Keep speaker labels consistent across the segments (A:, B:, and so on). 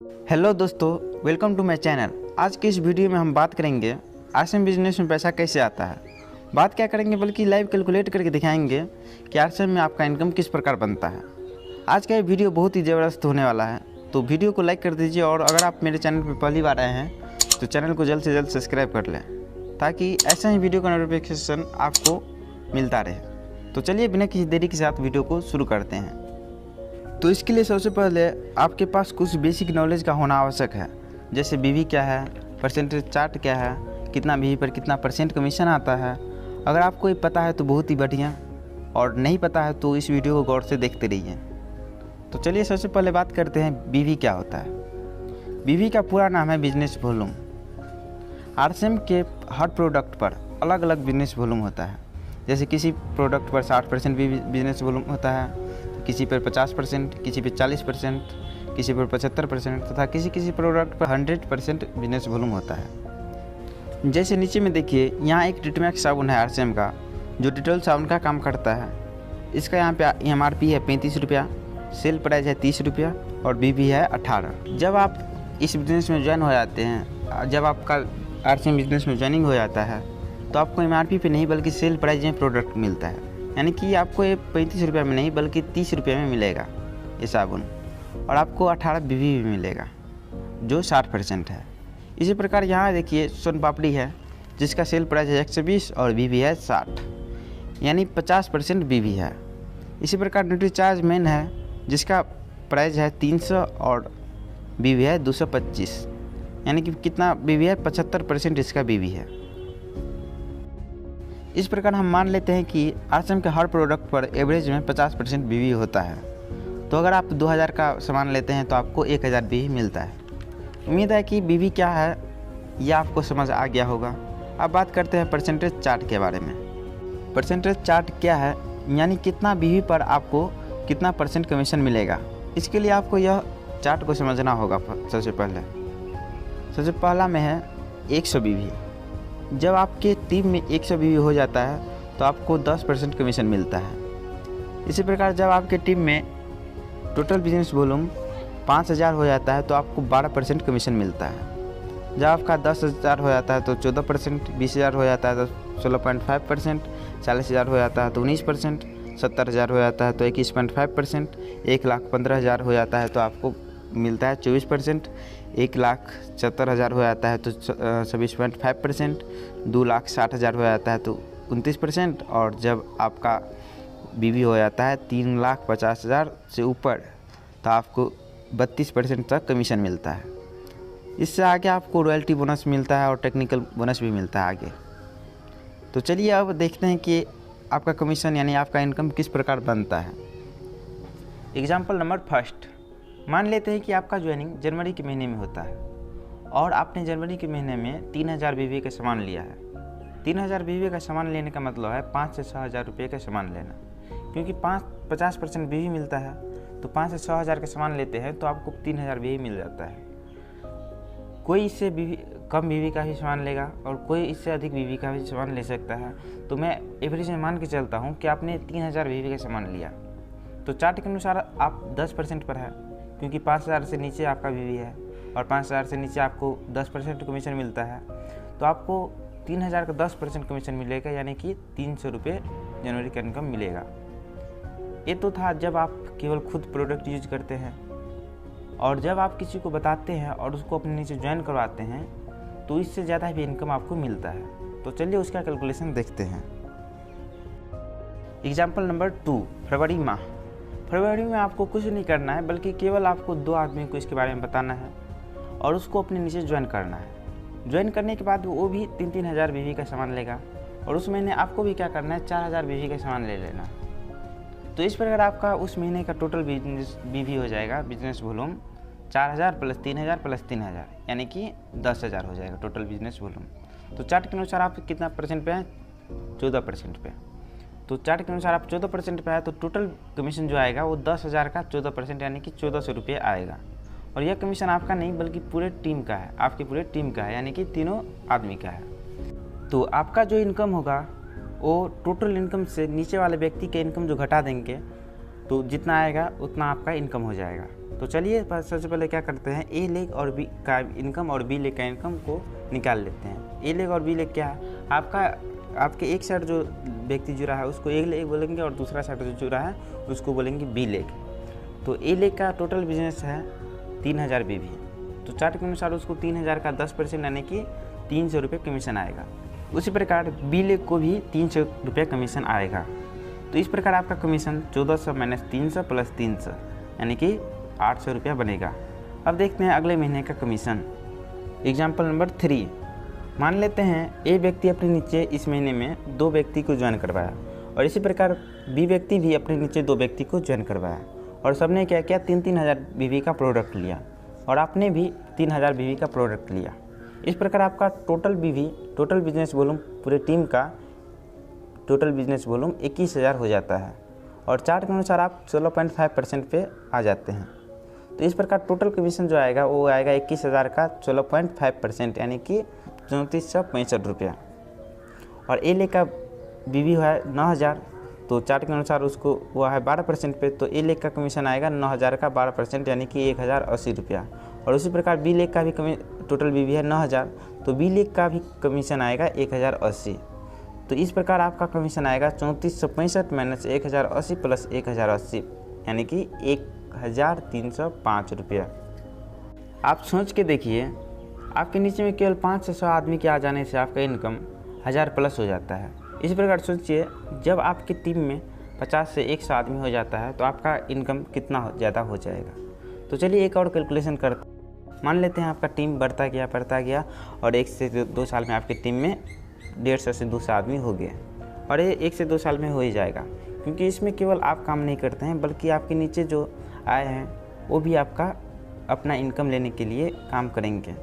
A: Hello दोस्तों, welcome to my channel. आज के इस वीडियो में हम बात करेंगे आरसीएम बिजनेस में पैसा कैसे आता है। बात क्या करेंगे बल्कि लाइव कैलकुलेट करके दिखाएंगे कि आरसीएम में आपका इनकम किस प्रकार बनता है। आज का ये वीडियो बहुत ही ज़बरदस्त होने वाला है, तो वीडियो को लाइक कर दीजिए और अगर आप मेरे चैनल पर पहली बार आए हैं तो चैनल को जल्द से जल्द सब्सक्राइब कर लें ताकि ऐसा ही वीडियो का नोटिफिकेशन आपको मिलता रहे। तो चलिए बिना किसी देरी के साथ वीडियो को शुरू करते हैं। तो इसके लिए सबसे पहले आपके पास कुछ बेसिक नॉलेज का होना आवश्यक है, जैसे बीवी क्या है, परसेंटेज चार्ट क्या है, कितना बीवी पर कितना परसेंट कमीशन आता है। अगर आपको ये पता है तो बहुत ही बढ़िया, और नहीं पता है तो इस वीडियो को गौर से देखते रहिए। तो चलिए सबसे पहले बात करते हैं बीवी क्या होता है। बीवी का पूरा नाम है बिजनेस वॉल्यूम। आरसीएम के हर प्रोडक्ट पर अलग अलग बिजनेस वॉल्यूम होता है। जैसे किसी प्रोडक्ट पर 60% बिजनेस वॉल्यूम होता है, किसी पर 50%, किसी पर 40%, किसी पर 75% तथा किसी प्रोडक्ट पर 100% बिजनेस वॉल्यूम होता है। जैसे नीचे में देखिए, यहाँ एक डिटमैक्स साबुन है आरसीएम का, जो डिटॉल साबुन का काम करता है। इसका यहाँ पे एमआरपी है 35 रुपया, सेल प्राइस है 30 रुपया और बीवी है 18। जब आप इस बिज़नेस में ज्वाइन हो जाते हैं, जब आपका आरसीएम बिजनेस में ज्वाइनिंग हो जाता है तो आपको एमआरपी पे नहीं बल्कि सेल प्राइस में प्रोडक्ट मिलता है, यानी कि आपको ये 35 रुपये में नहीं बल्कि 30 रुपये में मिलेगा ये साबुन, और आपको 18 बीवी भी मिलेगा जो 60% है। इसी प्रकार यहाँ देखिए सोन पापड़ी है, जिसका सेल प्राइस है 120 और बीवी है 60, यानी 50% बीवी है। इसी प्रकार न्यूट्रीचार्ज मेन है, जिसका प्राइस है 300 और बीवी है 225, यानी कि कितना बीवी है, 75% इसका बीवी है। इस प्रकार हम मान लेते हैं कि आरसीएम के हर प्रोडक्ट पर एवरेज में 50% बीवी होता है। तो अगर आप 2000 का सामान लेते हैं तो आपको 1000 बीवी मिलता है। उम्मीद है कि बीवी क्या है यह आपको समझ आ गया होगा। अब बात करते हैं परसेंटेज चार्ट के बारे में। परसेंटेज चार्ट क्या है, यानी कितना बीवी पर आपको कितना परसेंट कमीशन मिलेगा। इसके लिए आपको यह चार्ट को समझना होगा। सबसे पहला में है 100 बीवी। जब आपके टीम में 100 बीवी हो जाता है तो आपको 10% कमीशन मिलता है। इसी प्रकार जब आपके टीम में टोटल बिजनेस वॉल्यूम 5000 हो जाता है तो आपको 12% कमीशन मिलता है। जब आपका 10,000 हो जाता है तो 14%, 20,000 हो जाता है तो 16.5%, 40,000 हो जाता है तो 19%, 70,000 हो जाता है तो 21.5%, 1,15,000 हो जाता है तो आपको मिलता है 24%, 1,70,000 हो जाता है तो 26.5%, 2,60,000 हो जाता है तो 29%, और जब आपका बीवी हो जाता है 3,50,000 से ऊपर तो आपको 32% तक कमीशन मिलता है। इससे आगे आपको रॉयल्टी बोनस मिलता है और टेक्निकल बोनस भी मिलता है आगे। तो चलिए अब देखते हैं कि आपका कमीशन यानी आपका इनकम किस प्रकार बनता है। एग्जाम्पल नंबर फर्स्ट, मान लेते हैं कि आपका ज्वाइनिंग जनवरी के महीने में होता है और आपने जनवरी के महीने में 3000 बीवी का सामान लिया है। 3000 बीवी का सामान लेने का मतलब है 5 से 6000 रुपये का सामान लेना, क्योंकि 50% बीवी मिलता है तो 5 से 6000 का सामान लेते हैं तो आपको 3000 बीवी मिल जाता है। कोई इससे कम बीवी का भी सामान लेगा और कोई इससे अधिक बीवी का भी सामान ले सकता है। तो मैं एवरेज में मान के चलता हूँ कि आपने 3000 बीवी का सामान लिया तो चार्ट के अनुसार आप 10% पर है, क्योंकि 5000 से नीचे आपका बीवी है और 5000 से नीचे आपको 10% कमीशन मिलता है। तो आपको 3000 का 10% कमीशन मिलेगा, यानी कि 300 रुपये जनवरी का इनकम मिलेगा। ये तो था जब आप केवल खुद प्रोडक्ट यूज करते हैं, और जब आप किसी को बताते हैं और उसको अपने नीचे ज्वाइन करवाते हैं तो इससे ज़्यादा भी इनकम आपको मिलता है। तो चलिए उसका कैलकुलेशन देखते हैं। एग्जाम्पल नंबर 2, फरवरी माह। फरवरी में आपको कुछ नहीं करना है, बल्कि केवल आपको 2 आदमी को इसके बारे में बताना है और उसको अपने नीचे ज्वाइन करना है। ज्वाइन करने के बाद वो भी 3-3 हज़ार बीवी का सामान लेगा और उस महीने आपको भी क्या करना है, 4000 बीवी का सामान ले लेना। तो इस प्रकार आपका उस महीने का टोटल बिजनेस बीवी हो जाएगा, बिजनेस वॉल्यूम 4000 प्लस 3000 प्लस 3000, यानी कि 10,000 हो जाएगा टोटल बिजनेस वॉल्यूम। तो चार्ट के अनुसार आप कितना परसेंट पे हैं, 14% पे। तो चार्ट के अनुसार आप 14% पे है तो टोटल कमीशन जो आएगा वो 10,000 का 14% यानी कि 1400 रुपये आएगा। और यह कमीशन आपका नहीं बल्कि पूरे टीम का है, आपकी पूरे टीम का है, यानी कि तीनों आदमी का है। तो आपका जो इनकम होगा वो टोटल इनकम से नीचे वाले व्यक्ति के इनकम जो घटा देंगे तो जितना आएगा उतना आपका इनकम हो जाएगा। तो चलिए सबसे पहले क्या करते हैं, ए लेग और बी का इनकम और बी लेग का इनकम को निकाल लेते हैं। ए लेग और बी लेग क्या है, आपके एक साइड जो व्यक्ति जुड़ा है उसको ए लेग बोलेंगे और दूसरा साइड जो जुड़ा है उसको बोलेंगे बी लेग। तो ए लेग का टोटल बिजनेस है 3000 बीवी, तो चार्ट के अनुसार उसको 3000 का 10% यानी कि 300 रुपये कमीशन आएगा। उसी प्रकार बी लेग को भी 300 रुपये कमीशन आएगा। तो इस प्रकार आपका कमीशन 1400 माइनस 300 प्लस 300 यानी कि 800 रुपया बनेगा। अब देखते हैं अगले महीने का कमीशन। एग्जाम्पल नंबर 3, मान लेते हैं ए व्यक्ति अपने नीचे इस महीने में 2 व्यक्ति को ज्वाइन करवाया और इसी प्रकार बी व्यक्ति भी अपने नीचे 2 व्यक्ति को ज्वाइन करवाया और सबने क्या किया 3000 बीवी का प्रोडक्ट लिया और आपने भी 3000 बीवी का प्रोडक्ट लिया। इस प्रकार आपका टोटल बिजनेस वॉल्यूम पूरे टीम का टोटल बिजनेस वॉल्यूम 21000 हो जाता है और चार्ट के अनुसार आप 16.5% पे आ जाते हैं। तो इस प्रकार टोटल कमीशन जो आएगा वो आएगा 21000 का 16.5% यानी कि 3465 रुपया। और ए लेग का बीवी है 9000, तो चार्ट के अनुसार उसको वो है 12% पे, तो ए लेग का कमीशन आएगा 9000 का 12% यानी कि 1080 रुपया। और उसी प्रकार बी लेग का भी टोटल बीवी है 9000, तो बी लेग का भी कमीशन आएगा 1080। तो इस प्रकार आपका कमीशन आएगा 3465 माइनस 1080 प्लस 1080 यानी कि 1305 रुपया। आप सोच के देखिए, आपके नीचे में केवल 5 से 100 आदमी के आ जाने से आपका इनकम 1000 प्लस हो जाता है। इसी प्रकार सोचिए, जब आपकी टीम में 50 से 100 आदमी हो जाता है तो आपका इनकम कितना ज़्यादा हो जाएगा। तो चलिए एक और कैलकुलेशन करते हैं। मान लेते हैं आपका टीम बढ़ता गया और 1 से 2 साल में आपकी टीम में 150 से 200 आदमी हो गए और ये 1 से 2 साल में हो ही जाएगा, क्योंकि इसमें केवल आप काम नहीं करते हैं बल्कि आपके नीचे जो आए हैं वो भी आपका अपना इनकम लेने के लिए काम करेंगे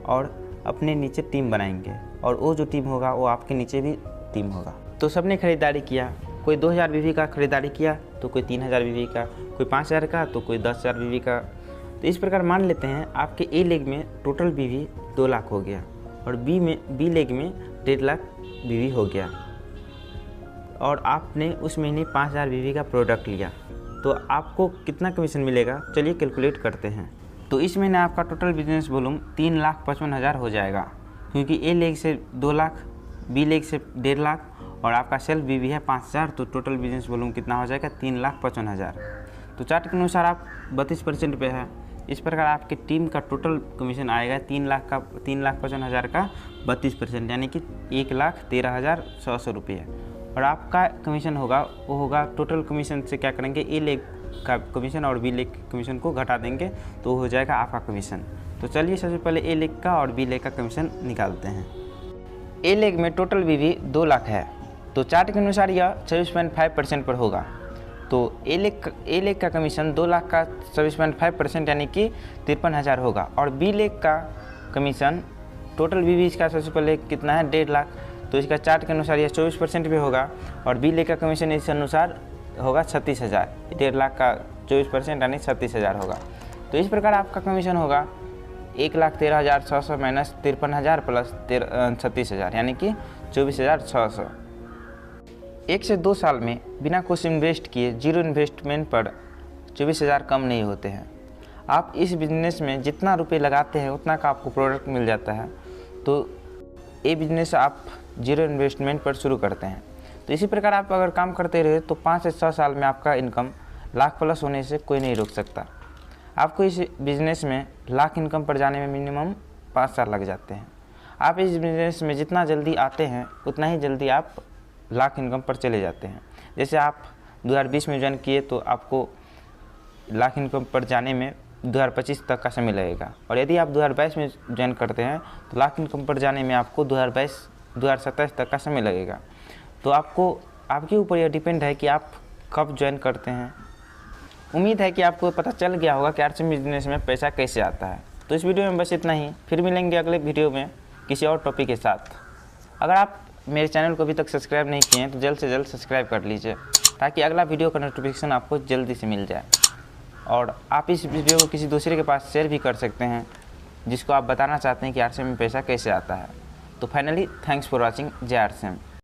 A: और अपने नीचे टीम बनाएंगे और वो जो टीम होगा वो आपके नीचे भी टीम होगा। तो सबने खरीदारी किया, कोई 2000 बीवी का खरीदारी किया तो कोई 3000 बीवी का, कोई 5000 का तो कोई 10000 बीवी का। तो इस प्रकार मान लेते हैं आपके ए लेग में टोटल बीवी 2 लाख हो गया और बी लेग में 1.5 लाख बीवी हो गया और आपने उस महीने 5000 बीवी का प्रोडक्ट लिया, तो आपको कितना कमीशन मिलेगा चलिए कैलकुलेट करते हैं। तो इस महीने आपका टोटल बिजनेस वॉल्यूम 3,55,000 हो जाएगा, क्योंकि ए लेग से 2 लाख, बी लेग से 1.5 लाख और आपका सेल्फ बीवी है 5000, तो टोटल बिजनेस वॉल्यूम कितना हो जाएगा 3,55,000। तो चार्ट के अनुसार आप 32% पे है। इस प्रकार आपकी टीम का टोटल कमीशन आएगा 3,55,000 का 32% यानी कि 1,13,600 रुपये। और आपका कमीशन होगा वो होगा टोटल कमीशन से क्या करेंगे, ए लेग का कमीशन और बी लेग कमीशन को घटा देंगे तो हो जाएगा आपका कमीशन। तो चलिए सबसे पहले ए लेग का और बी लेग का कमीशन निकालते हैं। ए लेग में टोटल बीवी 2 लाख है, तो चार्ट के अनुसार यह 26.5% पर होगा। तो ए लेग का कमीशन 2 लाख का 26.5% यानी कि 53,000 होगा। और बी लेग का कमीशन टोटल बीवी इसका सबसे पहले कितना है 1.5 लाख, तो इसका चार्ट के अनुसार यह 24% पे होगा और बी लेग का कमीशन इस अनुसार होगा 36,000। 1.5 लाख का 24% यानी 36,000 होगा। तो इस प्रकार आपका कमीशन होगा 1,13,600 माइनस 53,000 प्लस 36,000 यानी कि 24,600। 1 से 2 साल में बिना कुछ इन्वेस्ट किए जीरो इन्वेस्टमेंट पर 24,000 कम नहीं होते हैं। आप इस बिजनेस में जितना रुपए लगाते हैं उतना का आपको प्रोडक्ट मिल जाता है। तो ये बिजनेस आप जीरो इन्वेस्टमेंट पर शुरू करते हैं। तो इसी प्रकार आप अगर काम करते रहे तो 5 से 6 साल में आपका इनकम लाख प्लस होने से कोई नहीं रोक सकता। आपको इस बिज़नेस में लाख इनकम पर जाने में मिनिमम 5 साल लग जाते हैं। आप इस बिज़नेस में जितना जल्दी आते हैं उतना ही जल्दी आप लाख इनकम पर चले जाते हैं। जैसे आप 2020 में ज्वाइन किए तो आपको लाख इनकम पर जाने में 2025 तक का समय लगेगा, और यदि आप 2022 में ज्वाइन करते हैं तो लाख इनकम पर जाने में आपको 2027 तक का समय लगेगा। तो आपके ऊपर यह डिपेंड है कि आप कब ज्वाइन करते हैं। उम्मीद है कि आपको पता चल गया होगा कि आरसीएम बिजनेस में पैसा कैसे आता है। तो इस वीडियो में बस इतना ही, फिर मिलेंगे अगले वीडियो में किसी और टॉपिक के साथ। अगर आप मेरे चैनल को अभी तक सब्सक्राइब नहीं किए हैं तो जल्द से जल्द सब्सक्राइब कर लीजिए, ताकि अगला वीडियो का नोटिफिकेशन आपको जल्दी से मिल जाए। और आप इस वीडियो को किसी दूसरे के पास शेयर भी कर सकते हैं जिसको आप बताना चाहते हैं कि आरसीएम में पैसा कैसे आता है। तो फाइनली थैंक्स फॉर वॉचिंग। जय आरसीएम।